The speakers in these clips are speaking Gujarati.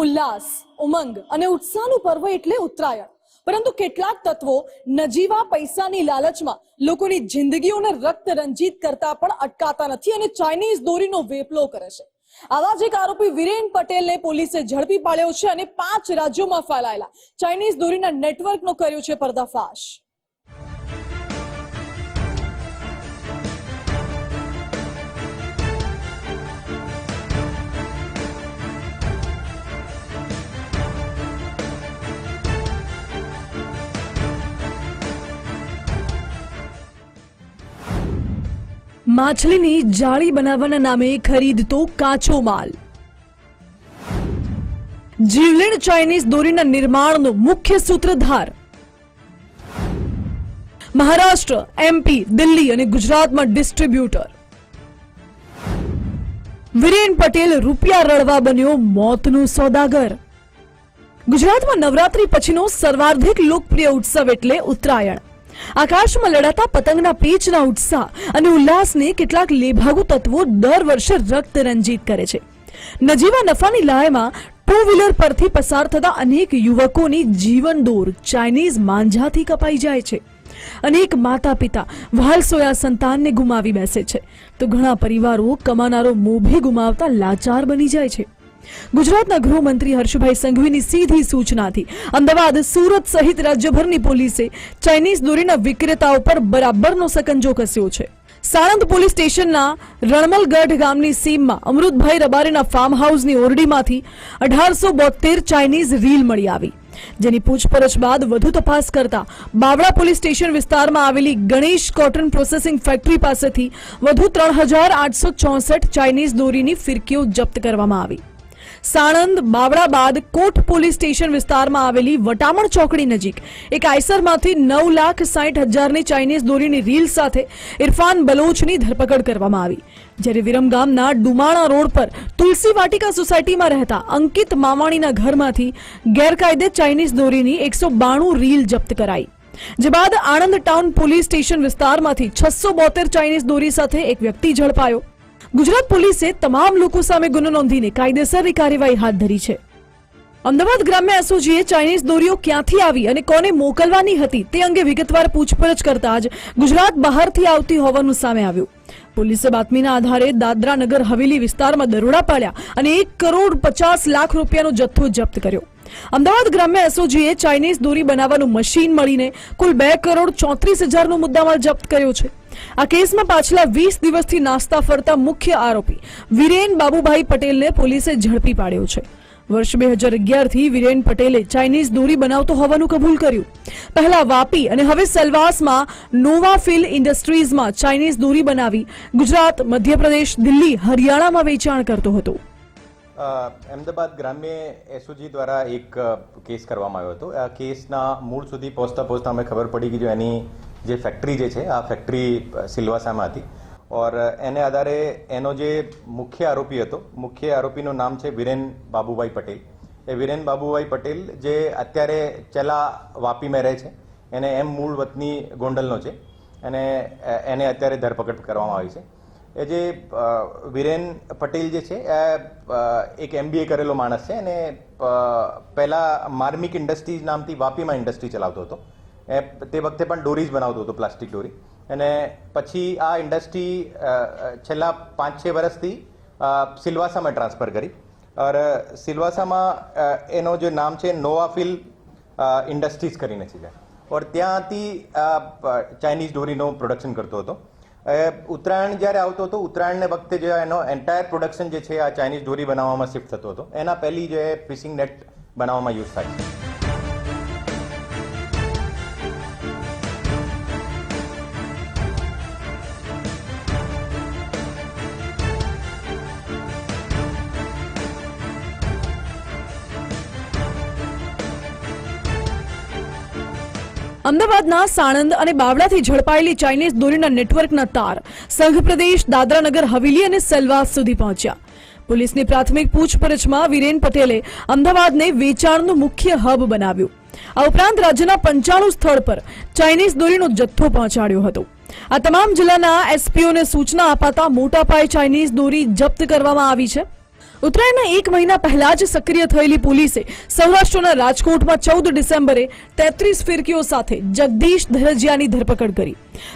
ઉલ્લાસ, ઉમંગ અને ઉત્સાહનું પર્વ એટલે ઉત્તરાયણ. પરંતુ કેટલાક તત્વો નજીવા પૈસાની લાલચમાં લોકોની જિંદગીઓને રક્ત રંજીત કરતા પણ અટકાતા નથી અને ચાઇનીઝ દોરીનો વેપલો કરે છે. આવા જ એક આરોપી વિરેન પટેલને પોલીસે ઝડપી પાડ્યો છે અને 5 રાજ્યોમાં ફેલાયેલા ચાઇનીઝ દોરીના નેટવર્કનો કર્યો છે પર્દાફાશ. માછલીની જાળી બનાવવાના નામે ખરીદતો કાચો માલ. જીવલેણ ચાઇનીઝ દોરીના નિર્માણનો મુખ્ય સૂત્રધાર. મહારાષ્ટ્ર, એમપી, દિલ્હી અને ગુજરાતમાં ડિસ્ટ્રીબ્યુટર. વિરેન પટેલ રૂપિયા રળવા બન્યો મોતનો સોદાગર. ગુજરાતમાં નવરાત્રી પછીનો સર્વાધિક લોકપ્રિય ઉત્સવ એટલે ઉત્તરાયણ. આકાશમાં લડાતા પતંગના પેચના ઉત્સાહ અને ઉલ્લાસને કેટલાક લેભાગુ તત્વો દર વર્ષે રક્ત રંજીત કરે છે. નજીવા નફાની લાયમાં 2 વ્હીલર પરથી પસાર થતા અનેક યુવકોની જીવન દોર ચાઇનીઝ માંજાથી કપાઈ જાય છે. અનેક માતા પિતા વહાલસોયા સંતાનને ગુમાવી બેસે છે તો ઘણા પરિવારો કમાનારો મોભી ગુમાવતા લાચાર બની જાય છે. ગુજરાતના ગૃહમંત્રી હર્ષભાઈ સંઘવીની સીધી સૂચનાથી અમદાવાદ, સુરત સહિત રાજ્યભરની પોલીસે ચાઇનીઝ દોરીના વિક્રેતાઓ પર બરાબરનો સકંજો કસ્યો છે. સાણંદ પોલીસ સ્ટેશનના રણમલગઢ ગામની સીમમાં અમૃતભાઈ રબારીના ફાર્મ હાઉસની ઓરડીમાંથી 1872 ચાઇનીઝ રીલ મળી આવી, જેની પૂછપરછ બાદ વધુ તપાસ કરતા બાવળા પોલીસ સ્ટેશન વિસ્તારમાં આવેલી ગણેશ કોટન પ્રોસેસિંગ ફેક્ટરી પાસેથી વધુ 3864 ચાઇનીઝ દોરીની ફિરકીઓ જપ્ત કરવામાં આવી. સાણંદ બાવળા બાદ કોટ પોલીસ સ્ટેશન વિસ્તારમાં આવેલી વટામણ ચોકડી નજીક એક આઈસરમાંથી 9,60,000ની ચાઇનીઝ દોરીની રીલ સાથે ઇરફાન બલોચની ધરપકડ કરવામાં આવી. જ્યારે વિરમગામના ડુમાણા રોડ પર તુલસી વાટિકા સોસાયટીમાં રહેતા અંકિત માવાણીના ઘરમાંથી ગેરકાયદે ચાઇનીઝ દોરીની 192 રીલ જપ્ત કરાઈ. જે બાદ આણંદ ટાઉન પોલીસ સ્ટેશન વિસ્તારમાંથી 672 ચાઇનીઝ દોરી સાથે એક વ્યક્તિ ઝડપાયો. ગુજરાત પોલીસે તમામ લોકો સામે ગુનો નોંધીને કાયદેસરની કાર્યવાહી હાથ ધરી છે. અમદાવાદ ગ્રામ્ય એસઓજીએ ચાઇનીઝ દોરીઓ ક્યાંથી આવી અને કોને મોકલવાની હતી તે અંગે વિગતવાર પૂછપરછ કરતા જ ગુજરાત બહારથી આવતી હોવાનું સામે આવ્યું. પોલીસે બાતમીના આધારે દાદરા નગર હવેલી વિસ્તારમાં દરોડા પાડ્યા અને 1,50,00,000 રૂપિયાનો જથ્થો જપ્ત કર્યો. અમદાવાદ ગ્રામ્ય એસઓજીએ ચાઇનીઝ દોરી બનાવવાનું મશીન મળીને કુલ 2,34,00,000નો મુદ્દામાલ જપ્ત કર્યો છે. આ કેસમાં પાછલા 20 દિવસથી નાસ્તા ફરતા મુખ્ય આરોપી વિરેન બાબુભાઈ પટેલને પોલીસે ઝડપી પાડ્યો છે. વર્ષ 2011 થી વિરેન પટેલે ચાઇનીઝ દોરી બનાવતો હોવાનું કબૂલ કર્યું. પહેલા વાપી અને હવે સેલવાસમાં નોવાફિલ ઇન્ડસ્ટ્રીઝમાં ચાઇનીઝ દોરી બનાવી ગુજરાત, મધ્યપ્રદેશ, દિલ્હી, હરિયાણામાં વેચાણ કરતો હતો. અમદાવાદ ગ્રામ્ય એસઓજી દ્વારા એક કેસ કરવામાં આવ્યો હતો. આ કેસના મૂળ સુધી પહોંચતા અમે ખબર પડી કે જો એની જે ફેક્ટરી જે છે આ ફેક્ટરી સિલવાસામાં હતી ઓર એને આધારે એનો જે મુખ્ય આરોપી હતો, મુખ્ય આરોપીનું નામ છે વિરેન બાબુભાઈ પટેલ. એ વિરેન બાબુભાઈ પટેલ જે અત્યારે ચલા વાપીમાં રહે છે, એને એમ મૂળ વતની ગોંડલનો છે અને એને અત્યારે ધરપકડ કરવામાં આવી છે. એ જે વિરેન પટેલ જે છે એ એક MBA કરેલો માણસ છે અને પહેલાં માર્મિક ઇન્ડસ્ટ્રીઝ નામથી વાપીમાં ઇન્ડસ્ટ્રી ચલાવતો હતો. તે વખતે પણ ડોરીઝ બનાવતો હતો, પ્લાસ્ટિક ડોરી. અને પછી આ ઇન્ડસ્ટ્રી છેલ્લા 5-6 વર્ષથી સિલવાસામાં ટ્રાન્સફર કરી. ઓર સિલવાસામાં એનો જે નામ છે નોવાફિલ ઇન્ડસ્ટ્રીઝ કરીને છે ઓર ત્યાંથી ચાઇનીઝ ડોરીનો પ્રોડક્શન કરતો હતો. ઉત્તરાયણ જ્યારે આવતો હતો, ઉત્તરાયણને વખતે જે એનો એન્ટાયર પ્રોડક્શન જે છે આ ચાઇનીઝ ડોરી બનાવવામાં શિફ્ટ થતો હતો. એના પહેલી જે ફિશિંગ નેટ બનાવવામાં યુઝ થાય છે. અમદાવાદના સાણંદ અને બાવળાથી ઝડપાયેલી ચાઇનીઝ દોરીના નેટવર્કના તાર સંઘ પ્રદેશ, દાદરા નગર હવેલી અને સેલવાસ સુધી પહોંચ્યા. પોલીસની પ્રાથમિક પૂછપરછમાં વિરેન પટેલે અમદાવાદને વેચાણનું મુખ્ય હબ બનાવ્યું. આ ઉપરાંત રાજ્યના 95 સ્થળ પર ચાઇનીઝ દોરીનો જથ્થો પહોંચાડ્યો હતો. આ તમામ જિલ્લાના એસપીઓને સૂચના અપાતા મોટા પાયે ચાઇનીઝ દોરી જપ્ત કરવામાં આવી છે. ઉત્તરાયણના એક મહિના પહેલા જ સક્રિય થયેલી પોલીસે સૌરાષ્ટ્રના રાજકોટમાં 14 ડિસેમ્બરે 33 ફિરકીઓ સાથે જગદીશ ધરજીયાની ધરપકડ કરી.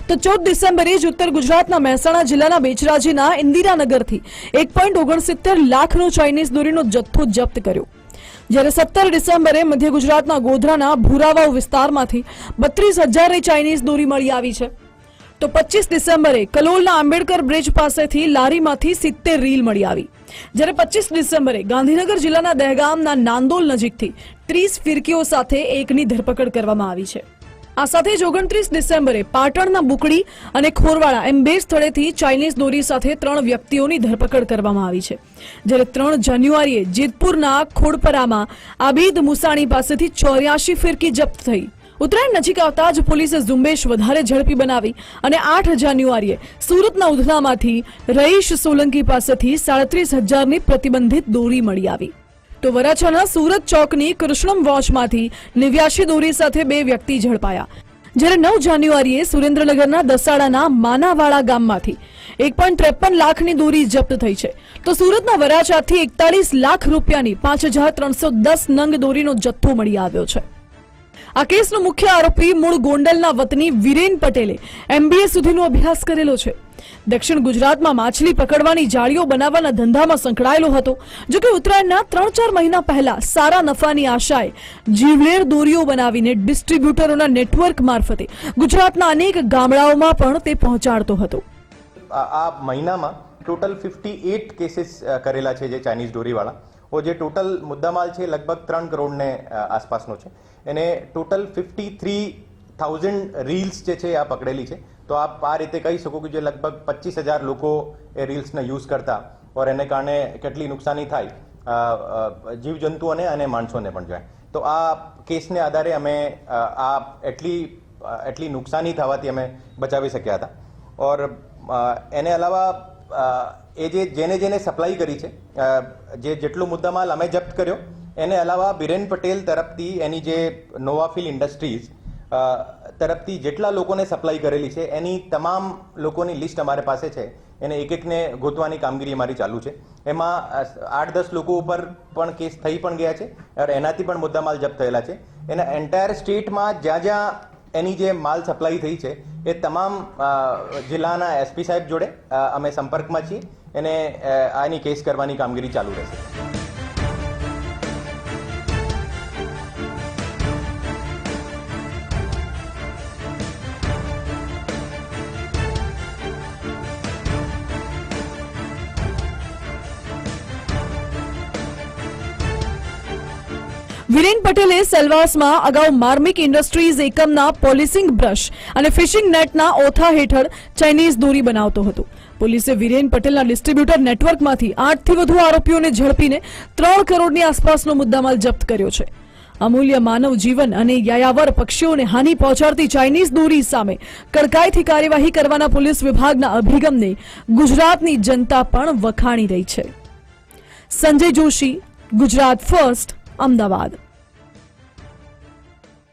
તો 14 ડિસેમ્બરે જ ઉત્તર ગુજરાતના મહેસાણા જિલ્લાના બેચરાજીના ઇન્દિરાનગરથી 1.69 લાખનો ચાઇનીઝ દોરીનો જથ્થો જપ્ત કર્યો. જ્યારે 17 ડિસેમ્બરે મધ્ય ગુજરાતના ગોધરાના ભુરાવાવ વિસ્તારમાંથી 32,000 ચાઇનીઝ દોરી મળી આવી છે. તો 25 ડિસેમ્બરે કલોલના આંબેડકર બ્રિજ પાસેથી લારીમાંથી 70 રીલ મળી આવી. જ્યારે 25 ડિસેમ્બરે ગાંધીનગર જિલ્લાના દહેગામના નાંદોલ નજીકથી 30 ફિરકીઓ સાથે એકની ધરપકડ કરવામાં આવી છે. આ સાથે જ 29 ડિસેમ્બરે પાટણના બુકડી અને ખોરવાડા એમ 2 સ્થળેથી ચાઇનીઝ દોરી સાથે 3 વ્યક્તિઓની ધરપકડ કરવામાં આવી છે. જ્યારે 3 જાન્યુઆરીએ જેતપુરના ખોડપરામાં આબીદ મુસાણી પાસેથી 84 ફિરકી જપ્ત થઈ. ઉત્તરાયણ નજીક આવતા જ પોલીસે ઝુંબેશ વધારે ઝડપી બનાવી અને 8 જાન્યુઆરીએ સુરતના ઉધનામાંથી રઈશ સોલંકી પાસેથી 37,000ની પ્રતિબંધિત દોરી મળી આવી. તો વરાછાના સુરત ચોકની કૃષ્ણમ વોચમાંથી 89 દોરી સાથે 2 વ્યક્તિ ઝડપાયા. જ્યારે 9 જાન્યુઆરીએ સુરેન્દ્રનગરના દસાડાના માનાવાડા ગામમાંથી 1.53 લાખની દોરી જપ્ત થઈ છે. તો સુરતના વરાછાથી 41 લાખ રૂપિયાની 5,310 નંગ દોરીનો જથ્થો મળી આવ્યો છે. આ કેસનો મુખ્ય આરોપી મૂળ ગોંડલના વતની વિરેન પટેલે MBA સુધીનો અભ્યાસ કરેલો છે. દક્ષિણ ગુજરાતમાં માછલી પકડવાની જાળીઓ બનાવવાના ધંધામાં સંકળાયેલો હતો. જોકે ઉત્તરાયણના 3-4 મહિના પહેલા સારા નફાની આશાએ જીવલેણ દોરીઓ બનાવીને ડિસ્ટ્રીબ્યુટરોના નેટવર્ક મારફતે ગુજરાતના અનેક ગામડાઓમાં પણ તે પહોંચાડતો હતો. આ મહિનામાં ટોટલ 58 કેસીસ કરેલા છે જે ચાઇનીઝ દોરીવાળા. જે ટોટલ મુદ્દામાલ છે લગભગ 3 કરોડને આસપાસનો છે. એને ટોટલ 53,000 રીલ્સ જે છે આ પકડેલી છે. તો આપ આ રીતે કહી શકો કે જે લગભગ 25,000 લોકો એ રીલ્સને યુઝ કરતા ઓર એને કારણે કેટલી નુકસાની થાય જીવજંતુઓને અને માણસોને પણ જાય. તો આ કેસને આધારે અમે આ એટલી નુકસાની થવાથી અમે બચાવી શક્યા હતા. ઓર એને અલાવા એ જેને સપ્લાય કરી છે જેટલો મુદ્દામાલ અમે જપ્ત કર્યો એને અલાવા બિરેન પટેલ તરફથી એની જે નોવાફિલ ઇન્ડસ્ટ્રીઝ તરફથી જેટલા લોકોને સપ્લાય કરેલી છે એની તમામ લોકોની લિસ્ટ અમારી પાસે છે. એને એકને ગોતવાની કામગીરી અમારી ચાલુ છે. એમાં 8-10 લોકો ઉપર પણ કેસ થઈ પણ ગયા છે અને એનાથી પણ મુદ્દામાલ જપ્ત થયેલા છે. એના એન્ટાયર સ્ટેટમાં જ્યાં એની જે માલ સપ્લાય થઈ છે એ તમામ જિલ્લાના SP સાહેબ જોડે અમે સંપર્કમાં છીએ. એને આની કેસ કરવાની કામગીરી ચાલુ રહેશે. વિરેન પટેલે સેલવાસમાં અગાઉ માર્મિક ઇન્ડસ્ટ્રીઝ એકમના પોલિસિંગ બ્રશ અને ફિશિંગ નેટના ઓથા હેઠળ ચાઇનીઝ દોરી બનાવતો હતો. પોલીસે વિરેન પટેલના ડિસ્ટ્રીબ્યુટર નેટવર્કમાંથી 8થી વધુ આરોપીઓને ઝડપીને 3 કરોડની આસપાસનો મુદ્દામાલ જપ્ત કર્યો છે. અમૂલ્ય માનવ જીવન અને યાયાવર પક્ષીઓને હાનિ પહોંચાડતી ચાઇનીઝ દોરી સામે કડકાઈથી કાર્યવાહી કરવાના પોલીસ વિભાગના અભિગમને ગુજરાતની જનતા પણ વખાણી રહી છે. સંજય જોશી, ગુજરાત ફર્સ્ટ, અમદાવાદ.